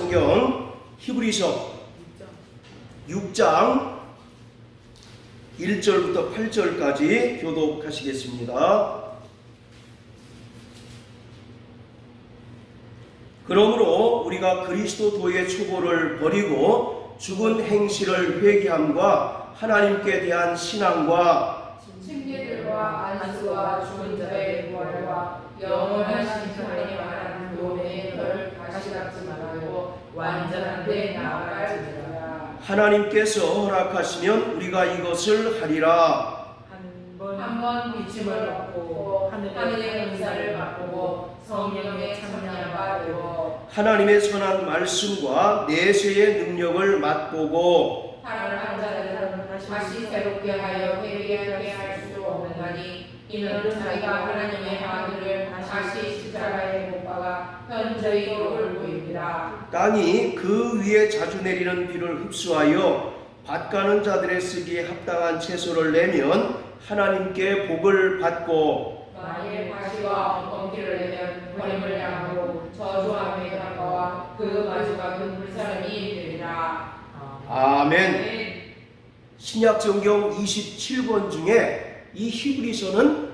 성경 히브리서 6장 1절부터 8절까지 교독하시겠습니다. 그러므로 우리가 그리스도도의 초보를 버리고 죽은 행실을 회개함과 하나님께 대한 신앙과 칭례들과 안수와 죽은 자의 부활과 영원한 신천에 말하는 도움의 걸 다시 닫지 말고 완전한 데 나아갈지어다. 하나님께서 허락하시면 우리가 이것을 하리라. 한번 비침을 받고 하늘의 은사를 바꾸고 성령의 참여가 되고 하나님의 선한 말씀과 내세의 능력을 맛보고 타락한 자들은 다시 새롭게 하여 회개하게 할 수 없느니라. 이는 자기가 하나님의 아들을 다시 십자가에 못 박아 현저히 욕을 보입니다. 땅이 그 위에 자주 내리는 비를 흡수하여 밭가는 자들의 쓰기에 합당한 채소를 내면 하나님께 복을 받고 만일 가시와 엉겅퀴를 내면 버림을 당하고 저주함에 다가와 그 마지막은 불사름이 되리라. 아멘. 신약 성경 27권 중에 이 히브리서는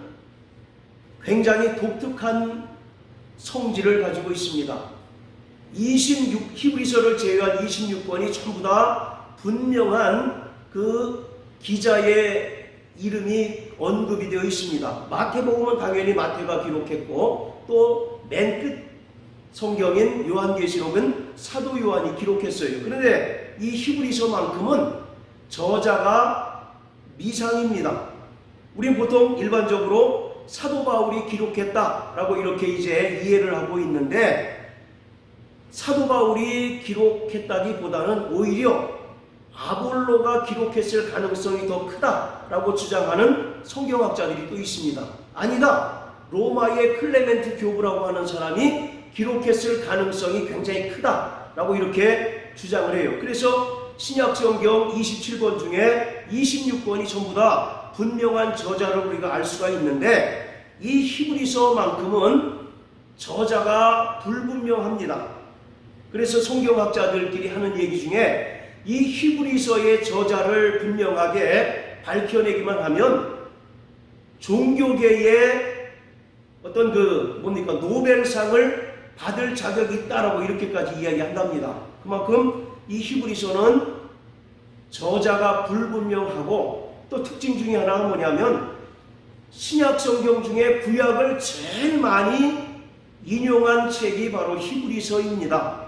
굉장히 독특한 성질을 가지고 있습니다. 히브리서를 제외한 26권이 전부 다 분명한 그 기자의 이름이 언급이 되어 있습니다. 마태복음은 당연히 마태가 기록했고 또 맨 끝 성경인 요한계시록은 사도 요한이 기록했어요. 그런데 이 히브리서만큼은 저자가 미상입니다. 우린 보통 일반적으로 사도 바울이 기록했다라고 이렇게 이제 이해를 하고 있는데 사도 바울이 기록했다기보다는 오히려 아볼로가 기록했을 가능성이 더 크다라고 주장하는 성경학자들이 또 있습니다. 아니다. 로마의 클레멘트 교부라고 하는 사람이 기록했을 가능성이 굉장히 크다라고 이렇게 주장을 해요. 그래서 신약 성경 27권 중에 26권이 전부 다 분명한 저자를 우리가 알 수가 있는데 이 히브리서만큼은 저자가 불분명합니다. 그래서 성경학자들끼리 하는 얘기 중에 이 히브리서의 저자를 분명하게 밝혀내기만 하면 종교계의 어떤 노벨상을 받을 자격이 있다라고 이렇게까지 이야기한답니다. 그만큼 이 히브리서는 저자가 불분명하고 또 특징 중에 하나가 뭐냐면 신약 성경 중에 구약을 제일 많이 인용한 책이 바로 히브리서입니다.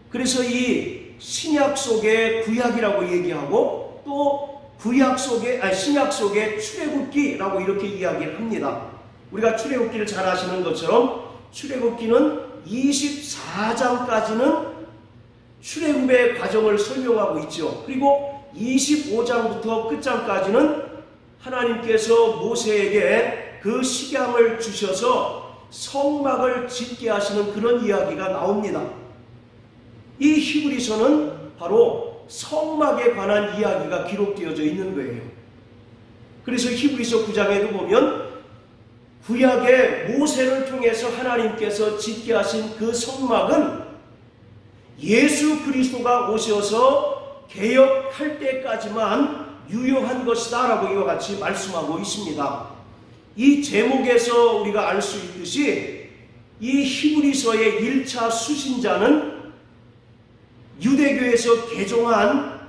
그래서 이 신약 속의 구약이라고 얘기하고 또 신약 속의 출애굽기라고 이렇게 이야기를 합니다. 우리가 출애굽기를 잘 아시는 것처럼 출애굽기는 24장까지는 출애굽의 과정을 설명하고 있죠. 그리고 25장부터 끝장까지는 하나님께서 모세에게 그 식양을 주셔서 성막을 짓게 하시는 그런 이야기가 나옵니다. 이 히브리서는 바로 성막에 관한 이야기가 기록되어져 있는 거예요. 그래서 히브리서 9장에도 보면 구약의 모세를 통해서 하나님께서 짓게 하신 그 성막은 예수 그리스도가 오셔서 개혁할 때까지만 유효한 것이다 라고 이와 같이 말씀하고 있습니다. 이 제목에서 우리가 알 수 있듯이 이 히브리서의 1차 수신자는 유대교에서 개종한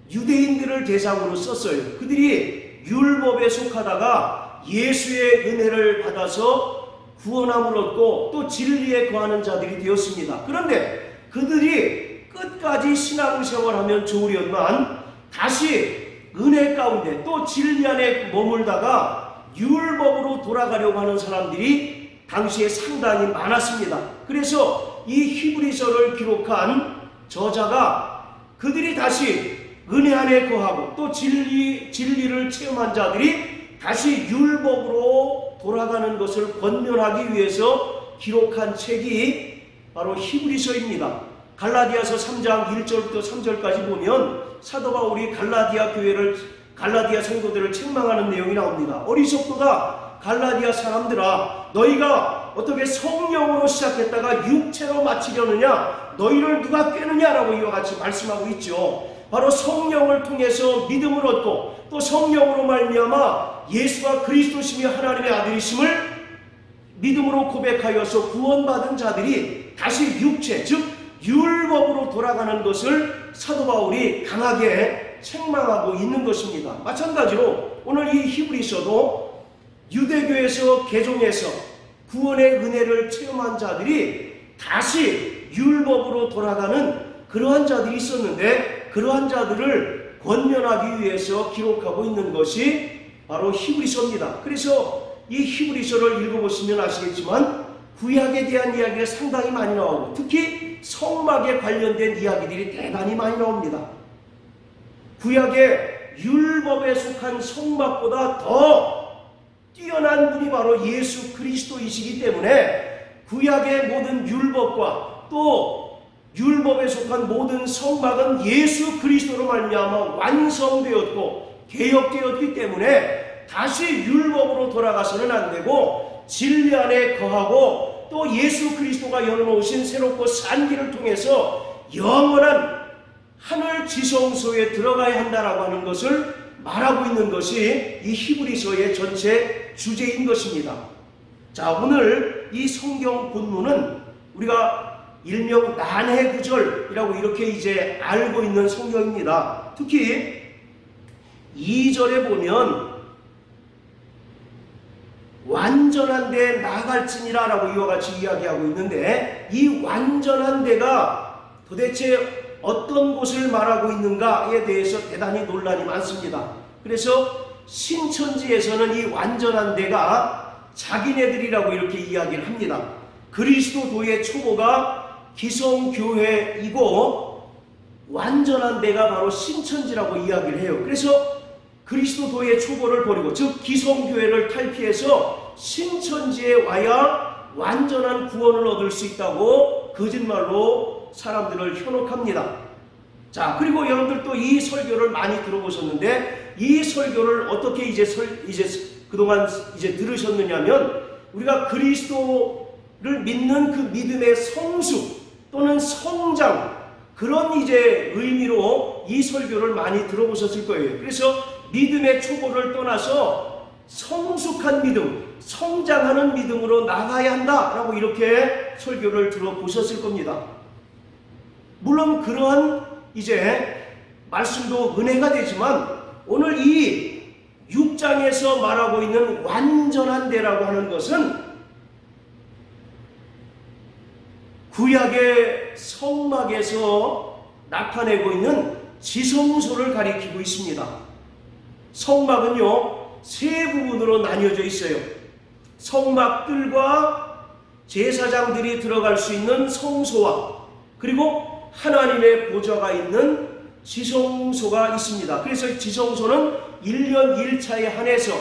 유대인들을 대상으로 썼어요. 그들이 율법에 속하다가 예수의 은혜를 받아서 구원함을 얻고 또 진리에 거하는 자들이 되었습니다. 그런데 그들이 끝까지 신앙생활하면 좋으련만 다시 은혜 가운데 또 진리 안에 머물다가 율법으로 돌아가려고 하는 사람들이 당시에 상당히 많았습니다. 그래서 이 히브리서를 기록한 저자가 그들이 다시 은혜 안에 거하고 또 진리를 체험한 자들이 다시 율법으로 돌아가는 것을 권면하기 위해서 기록한 책이 바로 히브리서입니다. 갈라디아서 3장 1절부터 3절까지 보면 사도 바울이 갈라디아 성도들을 책망하는 내용이 나옵니다. 어리석도다 갈라디아 사람들아, 너희가 어떻게 성령으로 시작했다가 육체로 마치려느냐? 너희를 누가 꿰느냐라고 이와 같이 말씀하고 있죠. 바로 성령을 통해서 믿음을 얻고 또 성령으로 말미암아 예수가 그리스도시며 하나님의 아들이심을 믿음으로 고백하여서 구원받은 자들이 다시 육체, 즉 율법으로 돌아가는 것을 사도 바울이 강하게 책망하고 있는 것입니다. 마찬가지로 오늘 이 히브리서도 유대교에서 개종해서 구원의 은혜를 체험한 자들이 다시 율법으로 돌아가는 그러한 자들이 있었는데, 그러한 자들을 권면하기 위해서 기록하고 있는 것이 바로 히브리서입니다. 그래서 이 히브리서를 읽어보시면 아시겠지만 구약에 대한 이야기가 상당히 많이 나오고 특히 성막에 관련된 이야기들이 대단히 많이 나옵니다. 구약의 율법에 속한 성막보다 더 뛰어난 분이 바로 예수 그리스도이시기 때문에 구약의 모든 율법과 또 율법에 속한 모든 성막은 예수 그리스도로 말미암아 완성되었고 개혁되었기 때문에 다시 율법으로 돌아가서는 안 되고 진리 안에 거하고 또 예수 그리스도가 열어놓으신 새롭고 산 길을 통해서 영원한 하늘 지성소에 들어가야 한다라고 하는 것을 말하고 있는 것이 이 히브리서의 전체 주제인 것입니다. 자, 오늘 이 성경 본문은 우리가 일명 난해구절이라고 이렇게 이제 알고 있는 성경입니다. 특히 2절에 보면 완전한 데 나아갈지니라 라고 이와 같이 이야기하고 있는데, 이 완전한 데가 도대체 어떤 곳을 말하고 있는가에 대해서 대단히 논란이 많습니다. 그래서 신천지에서는 이 완전한 데가 자기네들이라고 이렇게 이야기를 합니다. 그리스도도의 초보가 기성교회이고 완전한 데가 바로 신천지라고 이야기를 해요. 그래서 그리스도도의 초보를 버리고 즉 기성교회를 탈피해서 신천지에 와야 완전한 구원을 얻을 수 있다고 거짓말로 사람들을 현혹합니다. 자, 그리고 여러분들도 이 설교를 많이 들어보셨는데 이 설교를 어떻게 이제 그동안 이제 들으셨느냐면, 우리가 그리스도를 믿는 그 믿음의 성수 또는 성장, 그런 이제 의미로 이 설교를 많이 들어보셨을 거예요. 그래서 믿음의 초보를 떠나서 성숙한 믿음, 성장하는 믿음으로 나가야 한다라고 이렇게 설교를 들어보셨을 겁니다. 물론 그러한 이제 말씀도 은혜가 되지만 오늘 이 6장에서 말하고 있는 완전한 데라고 하는 것은 구약의 성막에서 나타내고 있는 지성소를 가리키고 있습니다. 성막은요, 세 부분으로 나뉘어져 있어요. 성막들과 제사장들이 들어갈 수 있는 성소와 그리고 하나님의 보좌가 있는 지성소가 있습니다. 그래서 지성소는 1년 1차에 한해서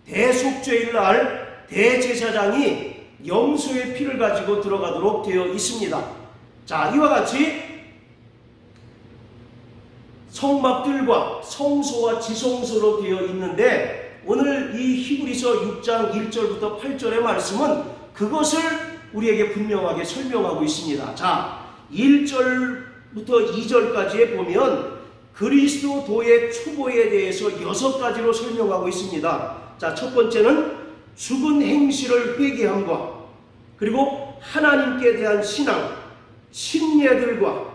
대속죄일 날 대제사장이 염소의 피를 가지고 들어가도록 되어 있습니다. 자, 이와 같이 성막들과 성소와 지성소로 되어 있는데, 오늘 이 히브리서 6장 1절부터 8절의 말씀은 그것을 우리에게 분명하게 설명하고 있습니다. 자, 1절부터 2절까지에 보면 그리스도도의 초보에 대해서 6가지로 설명하고 있습니다. 자, 첫 번째는 죽은 행실을 회개함과 그리고 하나님께 대한 신앙, 신예들과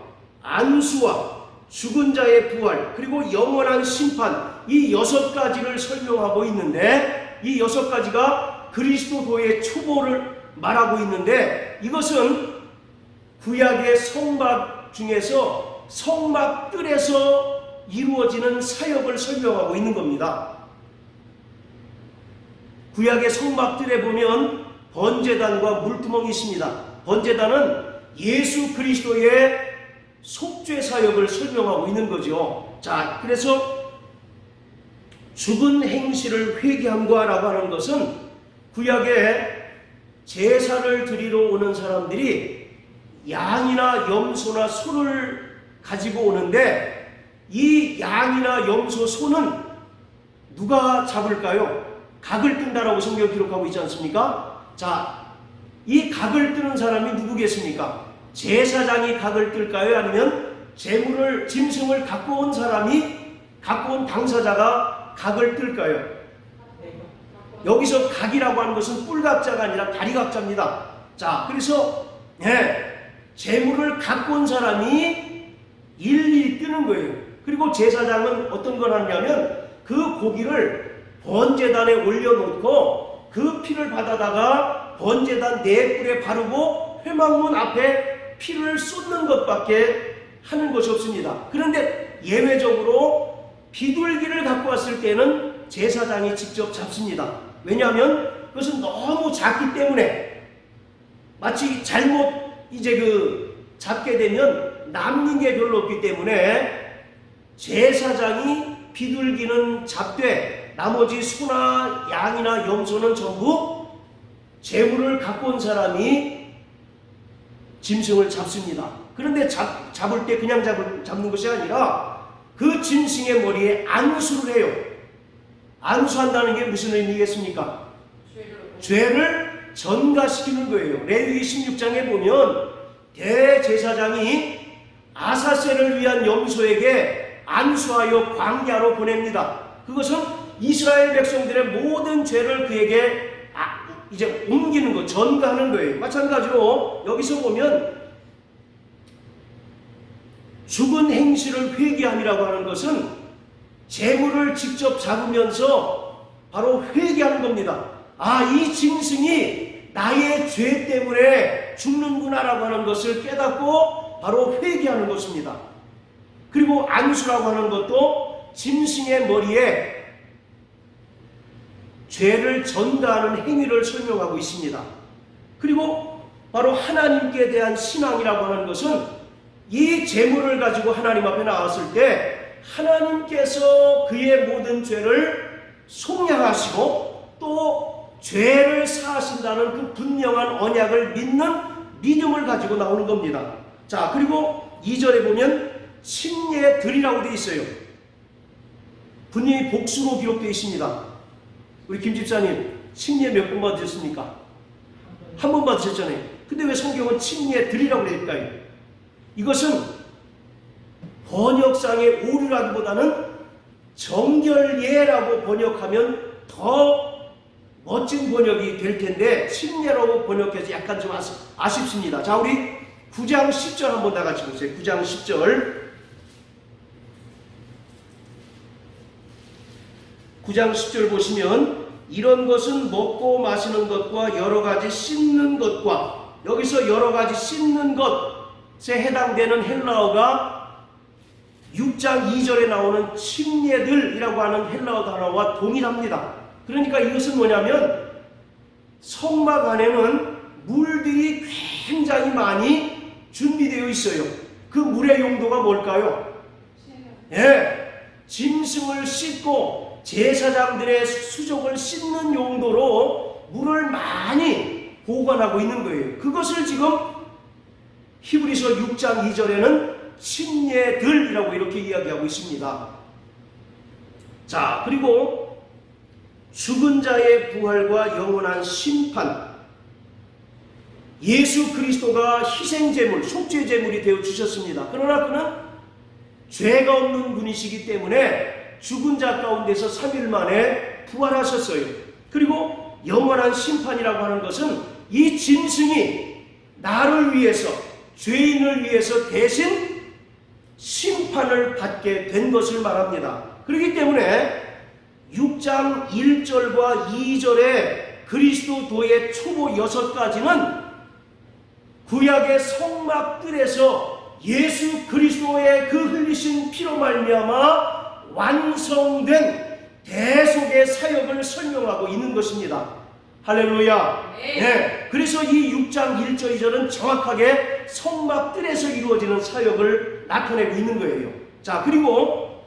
안수와 죽은 자의 부활, 그리고 영원한 심판, 이 6가지를 설명하고 있는데, 이 6가지가 그리스도도의 초보를 말하고 있는데, 이것은 구약의 성막 중에서 성막들에서 이루어지는 사역을 설명하고 있는 겁니다. 구약의 성막들에 보면 번제단과 물두멍이 있습니다. 번제단은 예수 그리스도의 속죄 사역을 설명하고 있는 거죠. 자, 그래서 죽은 행실을 회개함과 라고 하는 것은 구약에 제사를 드리러 오는 사람들이 양이나 염소나 소를 가지고 오는데, 이 양이나 염소, 소는 누가 잡을까요? 각을 뜬다라고 성경 기록하고 있지 않습니까? 자, 이 각을 뜨는 사람이 누구겠습니까? 제사장이 각을 뜰까요? 아니면 짐승을 갖고 온 사람이, 갖고 온 당사자가 각을 뜰까요? 여기서 각이라고 하는 것은 뿔각자가 아니라 다리각자입니다. 자, 그래서 재물을 갖고 온 사람이 일일이 뜨는 거예요. 그리고 제사장은 어떤 걸 하냐면 그 고기를 번제단에 올려놓고 그 피를 받아다가 번제단 네 뿔에 바르고 회막문 앞에 피를 쏟는 것밖에 하는 것이 없습니다. 그런데 예외적으로 비둘기를 갖고 왔을 때는 제사장이 직접 잡습니다. 왜냐하면 그것은 너무 작기 때문에 마치 잘못 잡게 되면 남는 게 별로 없기 때문에 제사장이 비둘기는 잡되 나머지 소나 양이나 염소는 전부 재물을 갖고 온 사람이 짐승을 잡습니다. 그런데 잡을 때 그냥 잡는 것이 아니라 그 짐승의 머리에 안수를 해요. 안수한다는 게 무슨 의미겠습니까? 죄를 전가시키는 거예요. 레위기 16장에 보면 대제사장이 아사셀을 위한 염소에게 안수하여 광야로 보냅니다. 그것은 이스라엘 백성들의 모든 죄를 그에게 이제 옮기는 것, 전가하는 거예요. 마찬가지로 여기서 보면 죽은 행실을 회개함이라고 하는 것은 재물을 직접 잡으면서 바로 회개하는 겁니다. 이 짐승이 나의 죄 때문에 죽는구나라고 하는 것을 깨닫고 바로 회개하는 것입니다. 그리고 안수라고 하는 것도 짐승의 머리에 죄를 전가하는 행위를 설명하고 있습니다. 그리고 바로 하나님께 대한 신앙이라고 하는 것은 이 재물을 가지고 하나님 앞에 나왔을 때 하나님께서 그의 모든 죄를 속량하시고 또 죄를 사하신다는 그 분명한 언약을 믿는 믿음을 가지고 나오는 겁니다. 자, 그리고 2절에 보면 침례들이라고 되어 있어요. 분명히 복수로 기록되어 있습니다. 우리 김 집사님 침례 몇 번 받으셨습니까? 한 번 받으셨잖아요. 근데 왜 성경은 침례들이라고 되어 있을까요? 이것은 번역상의 오류라기보다는 정결예라고 번역하면 더 멋진 번역이 될 텐데 침례라고 번역해서 약간 좀 아쉽습니다. 자, 우리 9장 10절 한번 다 같이 보세요. 9장 10절. 9장 10절 보시면 이런 것은 먹고 마시는 것과 여러 가지 씻는 것과, 여기서 여러 가지 씻는 것에 해당되는 헬라어가 6장 2절에 나오는 침례들이라고 하는 헬라어 단어와 동일합니다. 그러니까 이것은 뭐냐면 성막 안에는 물들이 굉장히 많이 준비되어 있어요. 그 물의 용도가 뭘까요? 짐승을 씻고 제사장들의 수족을 씻는 용도로 물을 많이 보관하고 있는 거예요. 그것을 지금 히브리서 6장 2절에는 침례들이라고 이렇게 이야기하고 있습니다. 자, 그리고 죽은 자의 부활과 영원한 심판, 예수 그리스도가 희생제물, 속죄제물이 되어 주셨습니다. 그러나 그는 죄가 없는 분이시기 때문에 죽은 자 가운데서 3일 만에 부활하셨어요. 그리고 영원한 심판이라고 하는 것은 이 짐승이 나를 위해서, 죄인을 위해서 대신 심판을 받게 된 것을 말합니다. 그렇기 때문에 6장 1절과 2절의 그리스도도의 초보 6가지는 구약의 성막들에서 예수 그리스도의 그 흘리신 피로 말미암아 완성된 대속의 사역을 설명하고 있는 것입니다. 할렐루야. 네. 그래서 이 6장 1절 2절은 정확하게 성막들에서 이루어지는 사역을 나타내고 있는 거예요. 자, 그리고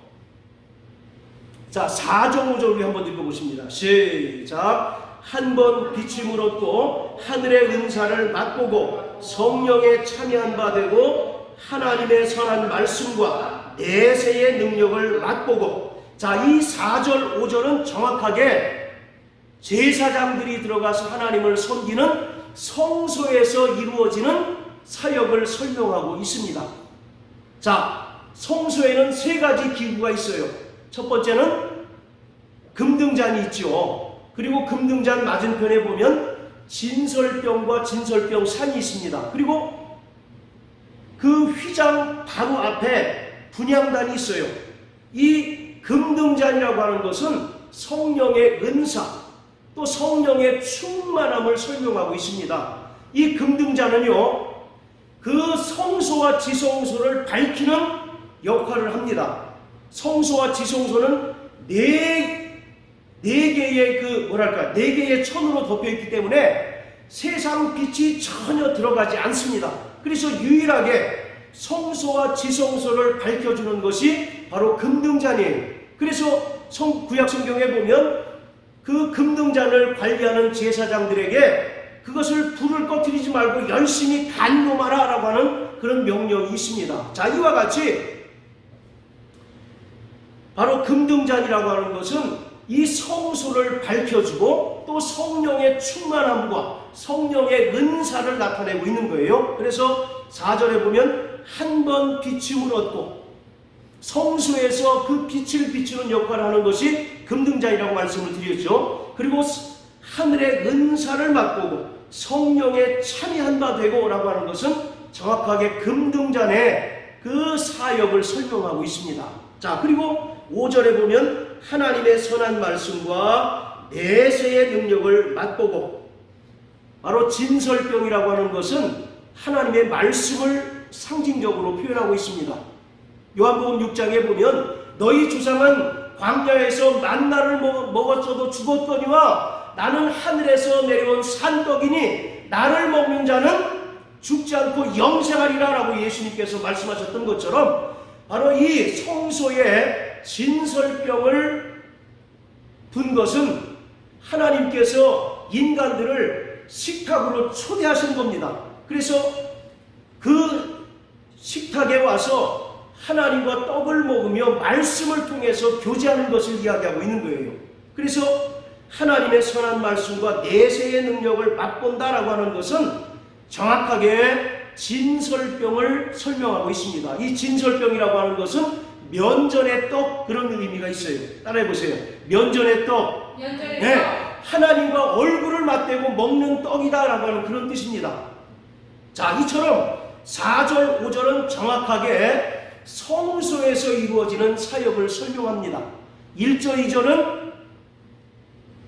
4절 5절 우리 한번 읽어보십니다. 시작. 한 번 비침을 얻고 하늘의 은사를 맛보고 성령에 참여한 바 되고 하나님의 선한 말씀과 내세의 능력을 맛보고. 자, 이 4절 5절은 정확하게 제사장들이 들어가서 하나님을 섬기는 성소에서 이루어지는 사역을 설명하고 있습니다. 자, 성소에는 세 가지 기구가 있어요. 첫 번째는 금등잔이 있죠. 그리고 금등잔 맞은편에 보면 진설병과 진설병 산이 있습니다. 그리고 그 휘장 바로 앞에 분향단이 있어요. 이 금등잔이라고 하는 것은 성령의 은사, 또 성령의 충만함을 설명하고 있습니다. 이 금등잔은요, 그 성소와 지성소를 밝히는 역할을 합니다. 성소와 지성소는 네 개의 천으로 덮여있기 때문에 세상 빛이 전혀 들어가지 않습니다. 그래서 유일하게 성소와 지성소를 밝혀주는 것이 바로 금등잔이에요. 그래서 구약 성경에 보면 그 금등잔을 관리하는 제사장들에게 그것을 불을 꺼뜨리지 말고 열심히 간구하라 라고 하는 그런 명령이 있습니다. 자, 이와 같이 바로 금등잔이라고 하는 것은 이 성소를 밝혀주고 또 성령의 충만함과 성령의 은사를 나타내고 있는 거예요. 그래서 4절에 보면 한 번 비춤을 얻고 성소에서 그 빛을 비추는 역할을 하는 것이 금등잔이라고 말씀을 드렸죠. 그리고 하늘의 은사를 맛보고 성령의 참여한 바 되고 라고 하는 것은 정확하게 금등잔의 그 사역을 설명하고 있습니다. 자, 그리고 5절에 보면 하나님의 선한 말씀과 내세의 능력을 맛보고, 바로 진설병이라고 하는 것은 하나님의 말씀을 상징적으로 표현하고 있습니다. 요한복음 6장에 보면 너희 조상은 광야에서 만나를 먹었어도 죽었거니와 나는 하늘에서 내려온 산떡이니 나를 먹는 자는 죽지 않고 영생하리라 라고 예수님께서 말씀하셨던 것처럼 바로 이 성소에 진설병을 둔 것은 하나님께서 인간들을 식탁으로 초대하신 겁니다. 그래서 그 식탁에 와서 하나님과 떡을 먹으며 말씀을 통해서 교제하는 것을 이야기하고 있는 거예요. 그래서 하나님의 선한 말씀과 내세의 능력을 맛본다라고 하는 것은 정확하게 진설병을 설명하고 있습니다. 이 진설병이라고 하는 것은 면전의 떡, 그런 의미가 있어요. 따라해보세요. 면전의 떡. 네, 하나님과 얼굴을 맞대고 먹는 떡이다라고 하는 그런 뜻입니다. 자, 이처럼 4절, 5절은 정확하게 성소에서 이루어지는 사역을 설명합니다. 1절, 2절은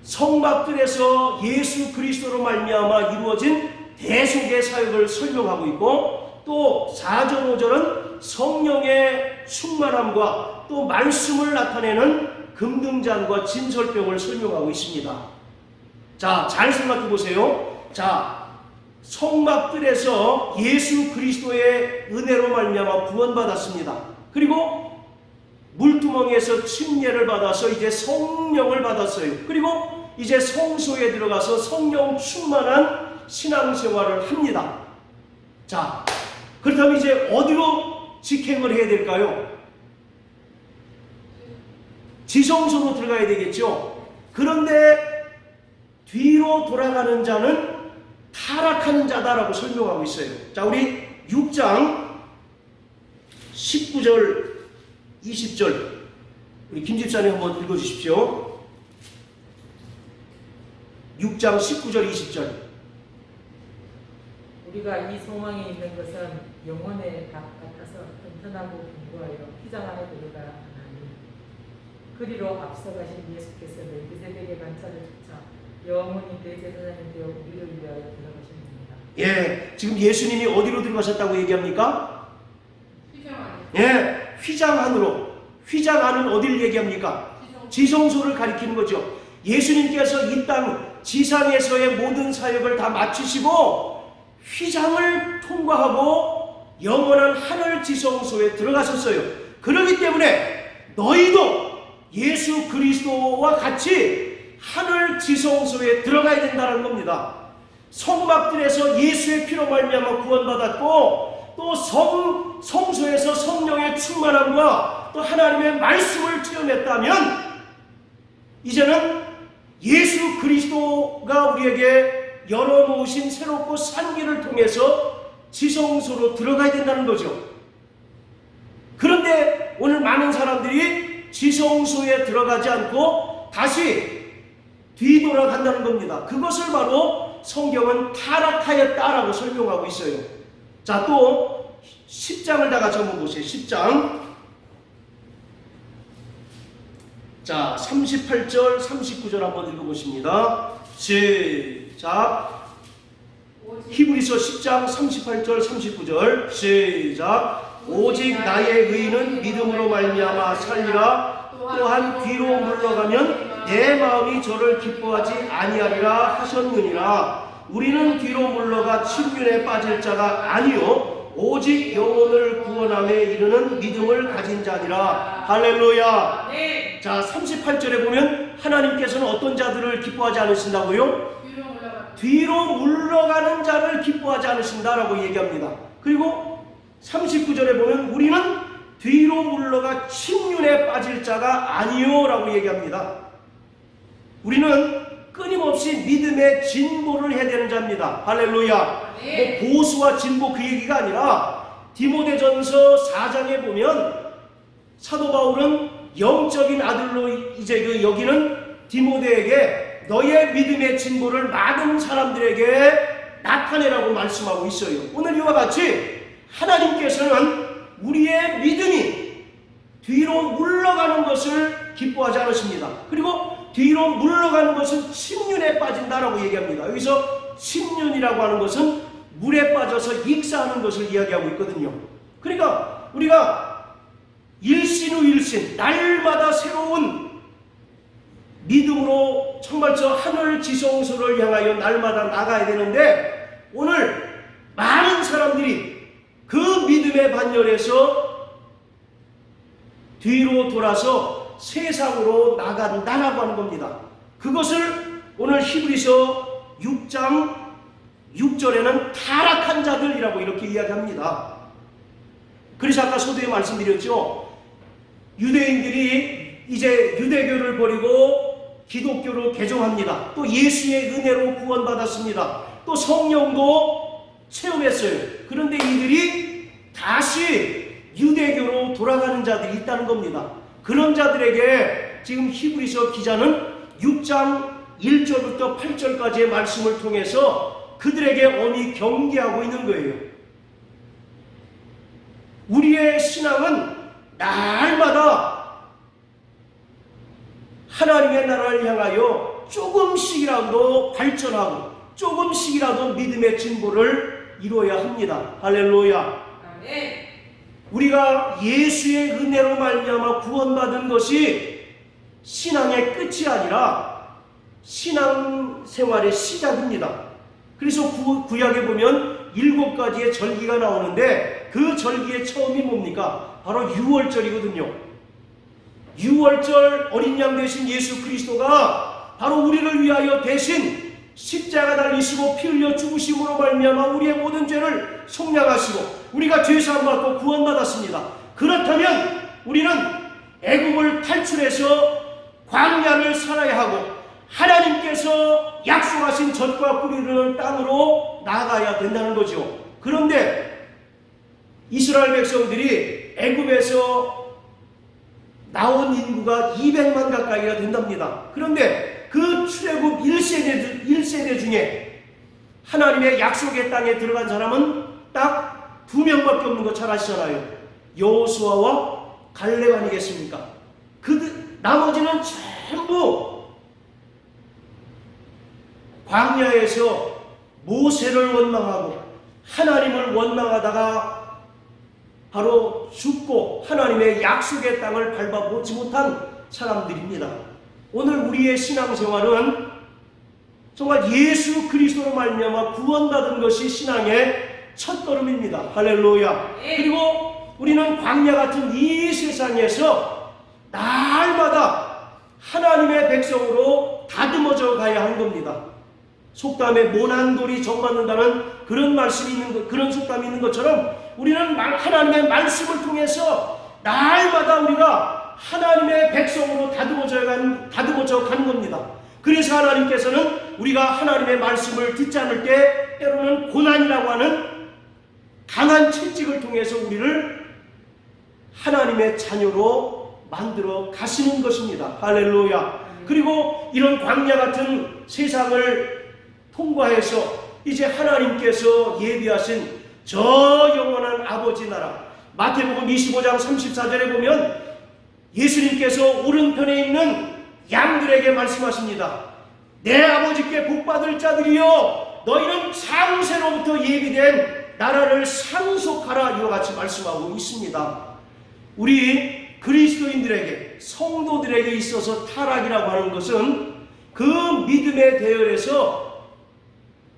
성막들에서 예수 그리스도로 말미암아 이루어진 대속의 사역을 설명하고 있고, 또 4절, 5절은 성령의 충만함과 또 말씀을 나타내는 금등잔과 진설병을 설명하고 있습니다. 자, 잘 생각해 보세요. 자, 성막들에서 예수 그리스도의 은혜로 말미암아 구원받았습니다. 그리고 물두멍에서 침례를 받아서 이제 성령을 받았어요. 그리고 이제 성소에 들어가서 성령 충만한 신앙생활을 합니다. 자, 그렇다면 이제 어디로 직행을 해야 될까요? 지성소로 들어가야 되겠죠. 그런데 뒤로 돌아가는 자는 타락하는 자다라고 설명하고 있어요. 자, 우리 6장 19절 20절 우리 김 집사님 한번 읽어주십시오. 6장 19절 20절. 우리가 이 소망에 있는 것은 영혼의 밥 같아서 튼튼하고 견고하여 휘장 안에 들어가 하나니 그리로 앞서가신 예수께서 멜기세덱의 반차를 쫓아 영원히 대제사장이 되어 우리를 위하여 들어가십니다. 예, 지금 예수님이 어디로 들어가셨다고 얘기합니까? 예, 휘장 안으로. 휘장 안은 어디를 얘기합니까? 지성소를 가리키는 거죠. 예수님께서 이 땅 지상에서의 모든 사역을 다 마치시고 휘장을 통과하고 영원한 하늘 지성소에 들어가셨어요. 그렇기 때문에 너희도 예수 그리스도와 같이 하늘 지성소에 들어가야 된다는 겁니다. 성막들에서 예수의 피로 말미암아 구원받았고, 또 성소에서 성령의 충만함과 또 하나님의 말씀을 체험했다면 이제는 예수 그리스도가 우리에게 열어놓으신 새롭고 산 길을 통해서 지성소로 들어가야 된다는 거죠. 그런데 오늘 많은 사람들이 지성소에 들어가지 않고 다시 뒤돌아간다는 겁니다. 그것을 바로 성경은 타락하였다라고 설명하고 있어요. 자, 또 10장을 다 같이 한번 보세요. 10장. 자, 38절, 39절 한번 읽어보십니다. 시작. 히브리서 10장 38절, 39절. 시작. 오직 나의 의인은 믿음으로 말미암아 살리라. 또한 뒤로 물러가면 내 마음이 저를 기뻐하지 아니하리라 하셨느니라. 우리는 뒤로 물러가 침륜에 빠질 자가 아니요 오직 영혼을 구원함에 이르는 믿음을 가진 자니라. 할렐루야. 네. 자, 38절에 보면 하나님께서는 어떤 자들을 기뻐하지 않으신다고요? 뒤로 물러가는 자를 기뻐하지 않으신다라고 얘기합니다. 그리고 39절에 보면 우리는 뒤로 물러가 침륜에 빠질 자가 아니요 라고 얘기합니다. 우리는 끊임없이 믿음의 진보를 해야 되는 자입니다. 할렐루야. 네. 뭐 보수와 진보 그 얘기가 아니라 디모데전서 4장에 보면 사도 바울은 영적인 아들로 이제 여기는 디모데에게 너의 믿음의 진보를 많은 사람들에게 나타내라고 말씀하고 있어요. 오늘 이와 같이 하나님께서는 우리의 믿음이 뒤로 물러가는 것을 기뻐하지 않으십니다. 그리고 뒤로 물러가는 것은 침륜에 빠진다라고 얘기합니다. 여기서 침륜이라고 하는 것은 물에 빠져서 익사하는 것을 이야기하고 있거든요. 그러니까 우리가 일신 후 일신 날마다 새로운 믿음으로 정말 저 하늘 지성소를 향하여 날마다 나가야 되는데 오늘 많은 사람들이 그 믿음의 반열에서 뒤로 돌아서 세상으로 나간다라고 하는 겁니다. 그것을 오늘 히브리서 6장 6절에는 타락한 자들이라고 이렇게 이야기합니다. 그래서 아까 서두에 말씀드렸죠. 유대인들이 이제 유대교를 버리고 기독교로 개종합니다. 또 예수의 은혜로 구원받았습니다. 또 성령도 체험했어요. 그런데 이들이 다시 유대교로 돌아가는 자들이 있다는 겁니다. 그런 자들에게 지금 히브리서 기자는 6장 1절부터 8절까지의 말씀을 통해서 그들에게 엄히 경계하고 있는 거예요. 우리의 신앙은 날마다 하나님의 나라를 향하여 조금씩이라도 발전하고 조금씩이라도 믿음의 진보를 이루어야 합니다. 할렐루야. 아멘. 우리가 예수의 은혜로 말미암아 구원받은 것이 신앙의 끝이 아니라 신앙생활의 시작입니다. 그래서 구약에 보면 7가지의 절기가 나오는데 그 절기의 처음이 뭡니까? 바로 유월절이거든요. 유월절 어린 양 되신 예수 그리스도가 바로 우리를 위하여 대신 십자가 달리시고 피 흘려 죽으심으로 말미암아 우리의 모든 죄를 속량하시고 우리가 죄사함 받고 구원받았습니다. 그렇다면 우리는 애굽을 탈출해서 광야를 살아야 하고 하나님께서 약속하신 젖과 꿀이 흐르는 땅으로 나아가야 된다는 거죠. 그런데 이스라엘 백성들이 애굽에서 나온 인구가 200만 가까이가 된답니다. 그런데 그 출애굽 1세대 중에 하나님의 약속의 땅에 들어간 사람은 딱 2명밖에 없는 거 잘 아시잖아요. 여호수아와 갈렙 아니겠습니까? 나머지는 전부 광야에서 모세를 원망하고 하나님을 원망하다가 바로 죽고 하나님의 약속의 땅을 밟아보지 못한 사람들입니다. 오늘 우리의 신앙생활은 정말 예수 그리스도로 말미암아 구원받은 것이 신앙의 첫걸음입니다. 할렐루야. 그리고 우리는 광야 같은 이 세상에서 날마다 하나님의 백성으로 다듬어져 가야 하는 겁니다. 속담에 모난 돌이 정 맞는다는 그런 말씀이 있는 그런 속담이 있는 것처럼 우리는 하나님의 말씀을 통해서 날마다 우리가 하나님의 백성으로 다듬어져 가는 겁니다. 그래서 하나님께서는 우리가 하나님의 말씀을 듣지 않을 때 때로는 고난이라고 하는 강한 채찍을 통해서 우리를 하나님의 자녀로 만들어 가시는 것입니다. 할렐루야. 그리고 이런 광야 같은 세상을 통과해서 이제 하나님께서 예비하신 저 영원한 아버지 나라, 마태복음 25장 34절에 보면 예수님께서 오른편에 있는 양들에게 말씀하십니다. 내 아버지께 복받을 자들이여, 너희는 창세로부터 예비된 나라를 상속하라. 이와 같이 말씀하고 있습니다. 우리 그리스도인들에게, 성도들에게 있어서 타락이라고 하는 것은 그 믿음의 대열에서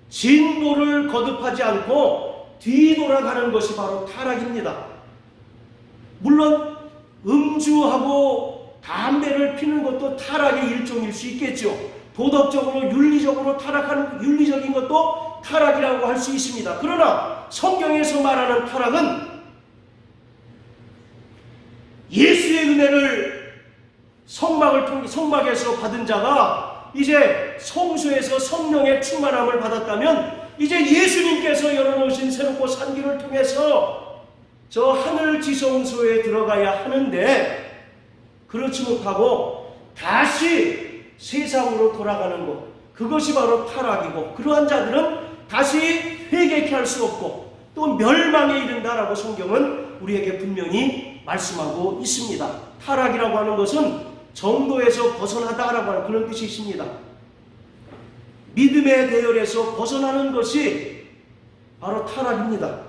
진보를 거듭하지 않고 뒤돌아가는 것이 바로 타락입니다. 물론 음주하고 담배를 피는 것도 타락의 일종일 수 있겠죠. 도덕적으로 윤리적으로 타락하는, 윤리적인 것도 타락이라고 할 수 있습니다. 그러나 성경에서 말하는 타락은 예수의 은혜를 성막에서 받은 자가 이제 성소에서 성령의 충만함을 받았다면 이제 예수님께서 열어놓으신 새롭고 산 길을 통해서 저 하늘 지성소에 들어가야 하는데 그렇지 못하고 다시 세상으로 돌아가는 것, 그것이 바로 타락이고, 그러한 자들은 다시 회개케 할 수 없고 또 멸망에 이른다라고 성경은 우리에게 분명히 말씀하고 있습니다. 타락이라고 하는 것은 정도에서 벗어나다라고 하는 그런 뜻이 있습니다. 믿음의 대열에서 벗어나는 것이 바로 타락입니다.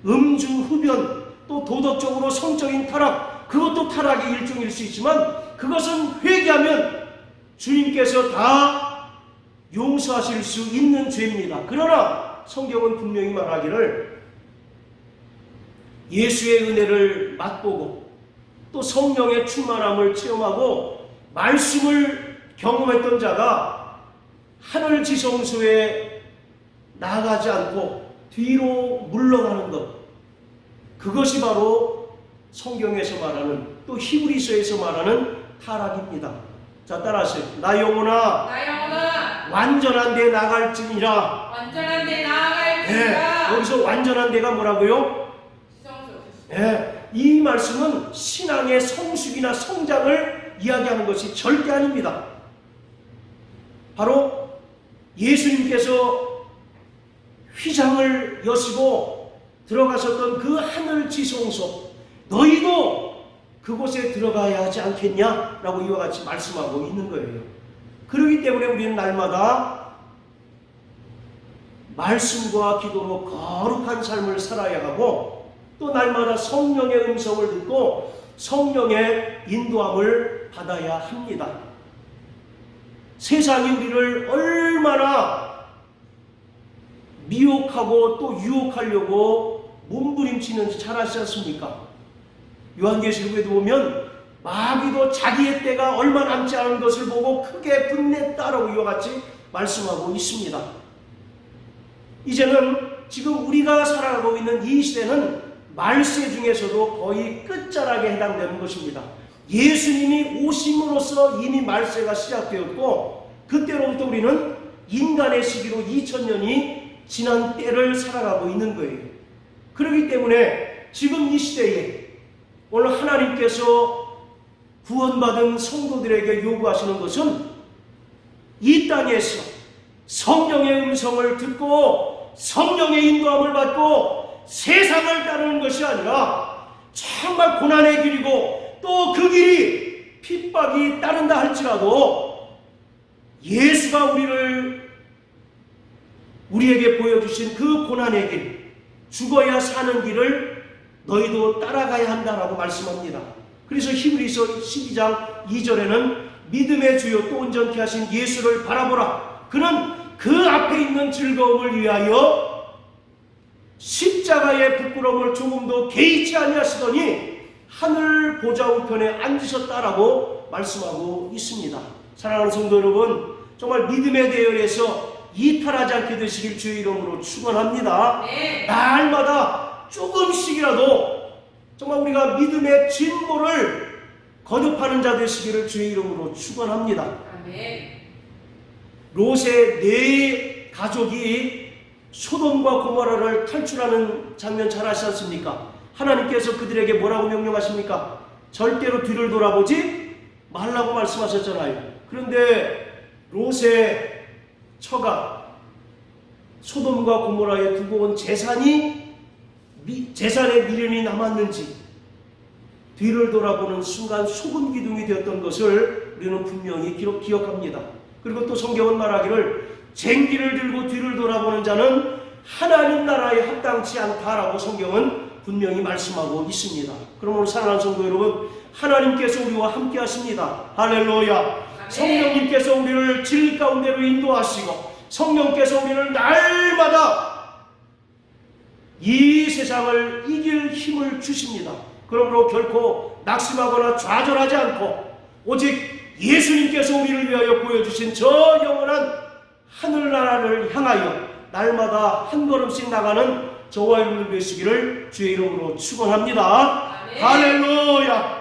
음주, 흡연, 또 도덕적으로 성적인 타락, 그것도 타락의 일종일 수 있지만 그것은 회개하면 주님께서 다 용서하실 수 있는 죄입니다. 그러나 성경은 분명히 말하기를 예수의 은혜를 맛보고 또 성령의 충만함을 체험하고 말씀을 경험했던 자가 하늘 지성소에 나가지 않고 뒤로 물러가는 것, 그것이 바로 성경에서 말하는, 또 히브리서에서 말하는 타락입니다. 자, 따라하세요. 나 영혼아 완전한 데 나갈지니라. 완전한 데 나아갈지니라. 네, 여기서 완전한 데가 뭐라고요? 네, 이 말씀은 신앙의 성숙이나 성장을 이야기하는 것이 절대 아닙니다. 바로 예수님께서 휘장을 여시고 들어가셨던 그 하늘 지성소, 너희도 그곳에 들어가야 하지 않겠냐라고 이와 같이 말씀하고 있는 거예요. 그렇기 때문에 우리는 날마다 말씀과 기도로 거룩한 삶을 살아야 하고 또 날마다 성령의 음성을 듣고 성령의 인도함을 받아야 합니다. 세상이 우리를 얼마나 미혹하고 또 유혹하려고 몸부림치는지 잘 아시지 않습니까? 요한계시록에도 보면 마귀도 자기의 때가 얼마 남지 않은 것을 보고 크게 분냈다라고 이와 같이 말씀하고 있습니다. 이제는 지금 우리가 살아가고 있는 이 시대는 말세 중에서도 거의 끝자락에 해당되는 것입니다. 예수님이 오심으로써 이미 말세가 시작되었고 그때로부터 우리는 인간의 시기로 2000년이 지난 때를 살아가고 있는 거예요. 그렇기 때문에 지금 이 시대에 오늘 하나님께서 구원받은 성도들에게 요구하시는 것은 이 땅에서 성령의 음성을 듣고 성령의 인도함을 받고 세상을 따르는 것이 아니라 정말 고난의 길이고 또 그 길이 핍박이 따른다 할지라도 예수가 우리에게 보여주신 그 고난의 길, 죽어야 사는 길을 너희도 따라가야 한다라고 말씀합니다. 그래서 히브리서 12장 2절에는 믿음의 주요 또 온전케 하신 예수를 바라보라. 그는 그 앞에 있는 즐거움을 위하여 십자가의 부끄러움을 조금도 개의치 아니하시더니 하늘 보좌 우편에 앉으셨다라고 말씀하고 있습니다. 사랑하는 성도 여러분, 정말 믿음의 대열에서 이탈하지 않게 되시길 주의 이름으로 축원합니다. 네. 날마다 조금씩이라도 정말 우리가 믿음의 진보를 거듭하는 자 되시기를 주의 이름으로 축원합니다. 아멘. 롯의 네 가족이 소돔과 고모라를 탈출하는 장면 잘 아시지 않습니까? 하나님께서 그들에게 뭐라고 명령하십니까? 절대로 뒤를 돌아보지 말라고 말씀하셨잖아요. 그런데 롯의 처가 소돔과 고모라에 두고 온 재산의 미련이 남았는지 뒤를 돌아보는 순간 소금 기둥이 되었던 것을 우리는 분명히 기억합니다. 그리고 또 성경은 말하기를 쟁기를 들고 뒤를 돌아보는 자는 하나님 나라에 합당치 않다라고 성경은 분명히 말씀하고 있습니다. 그러므로 사랑하는 성도 여러분, 하나님께서 우리와 함께 하십니다. 할렐루야. 성령님께서 우리를 진리 가운데로 인도하시고 성령께서 우리를 날마다 이 세상을 이길 힘을 주십니다. 그러므로 결코 낙심하거나 좌절하지 않고 오직 예수님께서 우리를 위하여 보여주신 저 영원한 하늘나라를 향하여 날마다 한 걸음씩 나가는 저와 여러분들 되시기를 주의 이름으로 축원합니다. 할렐루야.